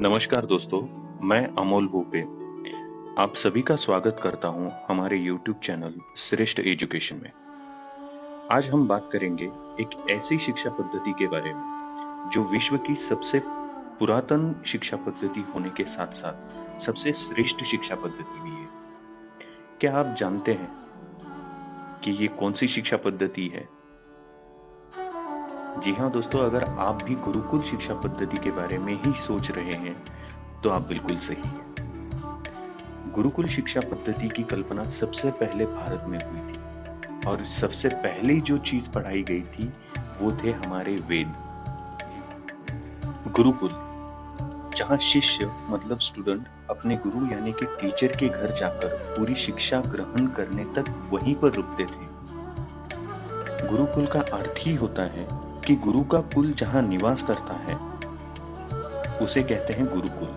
नमस्कार दोस्तों, मैं अमोल भूपे आप सभी का स्वागत करता हूं हमारे YouTube चैनल श्रेष्ठ एजुकेशन में। आज हम बात करेंगे एक ऐसी शिक्षा पद्धति के बारे में जो विश्व की सबसे पुरातन शिक्षा पद्धति होने के साथ-साथ सबसे श्रेष्ठ शिक्षा पद्धति भी है। क्या आप जानते हैं कि ये कौन सी शिक्षा पद्धति है? जी हाँ दोस्तों, अगर आप भी गुरुकुल शिक्षा पद्धति के बारे में ही सोच रहे हैं, तो आप बिल्कुल सही हैं। गुरुकुल शिक्षा पद्धति की कल्पना सबसे पहले भारत में हुई थी और सबसे पहली जो चीज पढ़ाई गई थी वो थे हमारे वेद। गुरुकुल, जहाँ शिष्य मतलब स्टूडेंट अपने गुरु यानी कि टीचर के घर जाकर पूरी शिक्षा ग्रहण करने तक वहीं पर रुकते थे। गुरुकुल का अर्थ ही होता है कि गुरु का कुल जहाँ निवास करता है उसे कहते हैं गुरुकुल।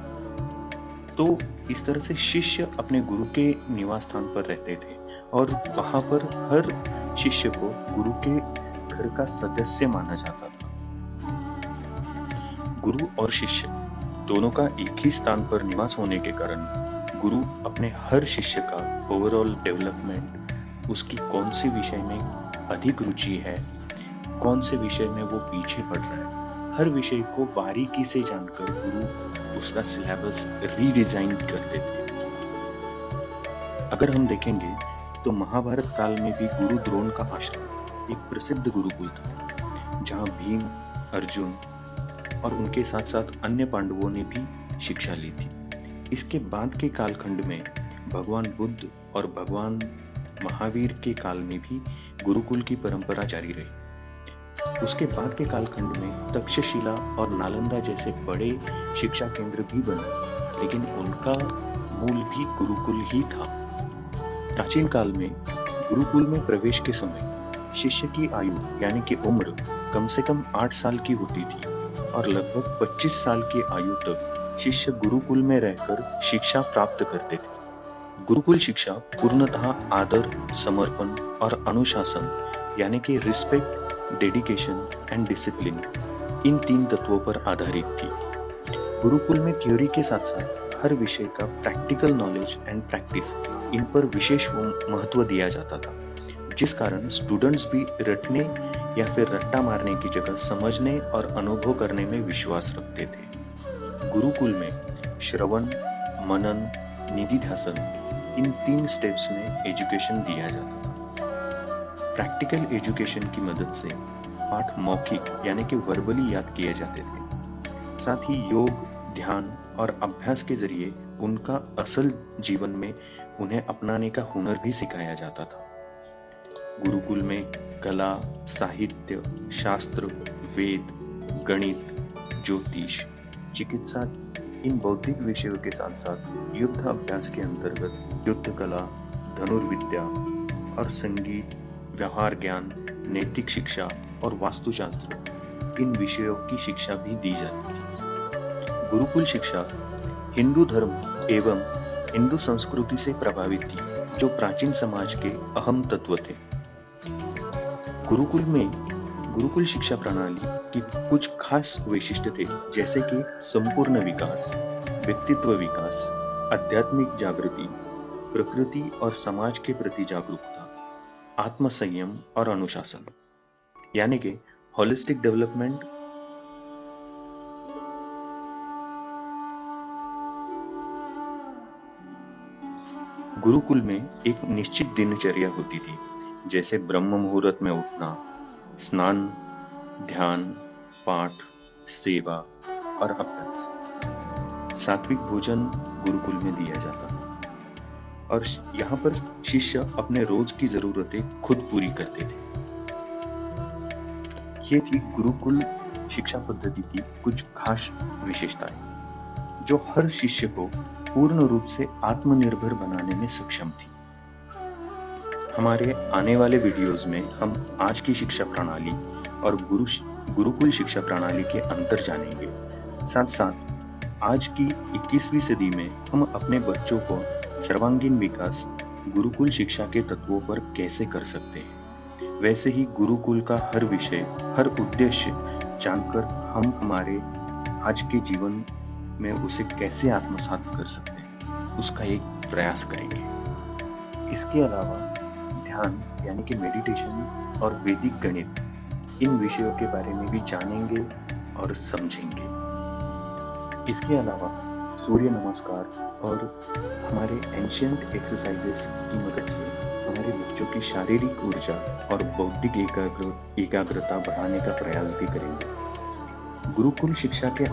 तो इस तरह से शिष्य अपने गुरु के निवास स्थान पर रहते थे और वहां पर हर शिष्य को गुरु के घर का सदस्य माना जाता था। गुरु और शिष्य दोनों का एक ही स्थान पर निवास होने के कारण गुरु अपने हर शिष्य का ओवरऑल डेवलपमेंट, उसकी कौन से विषय में अधिक रुचि है, कौन से विषय में वो पीछे पड़ रहा है, हर विषय को बारीकी से जानकर गुरु उसका सिलेबस रीडिजाइन करते थे। अगर हम देखेंगे तो महाभारत काल में भी गुरु द्रोण का आश्रम एक प्रसिद्ध गुरुकुल था, जहां भीम, अर्जुन और उनके साथ साथ अन्य पांडवों ने भी शिक्षा ली थी। इसके बाद के कालखंड में भगवान बुद्ध और भगवान महावीर के काल में भी गुरुकुल की परंपरा जारी रही। उसके बाद के कालखंड में तक्षशिला और नालंदा जैसे बड़े शिक्षा केंद्र भी बने, लेकिन उनका मूल भी गुरुकुल ही था। प्राचीन काल में गुरुकुल में प्रवेश के समय शिष्य की आयु यानी कि उम्र कम से कम 8 साल की होती थी और लगभग 25 साल की आयु तक शिष्य गुरुकुल में रहकर शिक्षा प्राप्त करते थे। गुरुकुल शिक्षा पूर्णतः आदर, समर्पण और अनुशासन यानी कि रिस्पेक्ट, डेडिकेशन एंड डिसिप्लिन, इन 3 तत्वों पर आधारित थी। गुरुकुल में थ्योरी के साथ साथ हर विषय का प्रैक्टिकल नॉलेज एंड प्रैक्टिस, इन पर विशेष महत्व दिया जाता था, जिस कारण स्टूडेंट्स भी रटने या फिर रट्टा मारने की जगह समझने और अनुभव करने में विश्वास रखते थे। गुरुकुल में श्रवण, मनन, निधिध्यासन, इन 3 स्टेप्स में एजुकेशन दिया जाता था। प्रैक्टिकल एजुकेशन की मदद से पाठ मौखिक यानी कि वर्बली याद किए जाते थे। साथ ही योग, ध्यान और अभ्यास के जरिए उनका असल जीवन में उन्हें अपनाने का हुनर भी सिखाया जाता था। गुरुकुल में कला, साहित्य, शास्त्र, वेद, गणित, ज्योतिष, चिकित्सा, इन बौद्धिक विषयों के साथ साथ युद्ध अभ्यास के अंतर्गत युद्ध कला, धनुर्विद्या और संगीत, व्यवहार ज्ञान, नैतिक शिक्षा और वास्तुशास्त्र, इन विषयों की शिक्षा भी दी जाती थी। गुरुकुल शिक्षा हिंदू धर्म एवं हिंदू संस्कृति से प्रभावित थी, जो प्राचीन समाज के अहम तत्व थे। गुरुकुल शिक्षा प्रणाली की कुछ खास वैशिष्ट्य थे, जैसे कि संपूर्ण विकास, व्यक्तित्व विकास, आध्यात्मिक जागृति, प्रकृति और समाज के प्रति जागरूकता, आत्मसंयम और अनुशासन, यानी कि होलिस्टिक डेवलपमेंट। गुरुकुल में एक निश्चित दिनचर्या होती थी, जैसे ब्रह्म मुहूर्त में उठना, स्नान, ध्यान, पाठ, सेवा और अभ्यास। सात्विक भोजन गुरुकुल में दिया जाता था और यहाँ पर शिष्य अपने रोज की जरूरतें खुद पूरी करते थे। ये थी गुरुकुल शिक्षा पद्धति की कुछ खास विशेषताएं, जो हर शिष्य को पूर्ण रूप से आत्मनिर्भर बनाने में सक्षम थी। हमारे आने वाले वीडियोस में हम आज की शिक्षा प्रणाली और गुरुकुल शिक्षा प्रणाली के अंतर जानेंगे। साथ साथ आज की 21वीं सदी में हम अपने बच्चों को सर्वांगीण विकास गुरुकुल शिक्षा के तत्वों पर कैसे कर सकते हैं। वैसे ही गुरुकुल का हर विषय, हर उद्देश्य जानकर हम हमारे आज के जीवन में उसे कैसे आत्मसात कर सकते हैं, उसका एक प्रयास करेंगे। इसके अलावा ध्यान यानी कि मेडिटेशन और वैदिक गणित, इन विषयों के बारे में भी जानेंगे और समझेंगे। इसके अलावा सूर्य नमस्कार और हमारे एंशिएंट एक्सरसाइजेस की मदद से हमारे बच्चों की शारीरिक ऊर्जा और बौद्धिक एकाग्रता बढ़ाने का प्रयास भी करेंगे। गुरुकुल शिक्षा के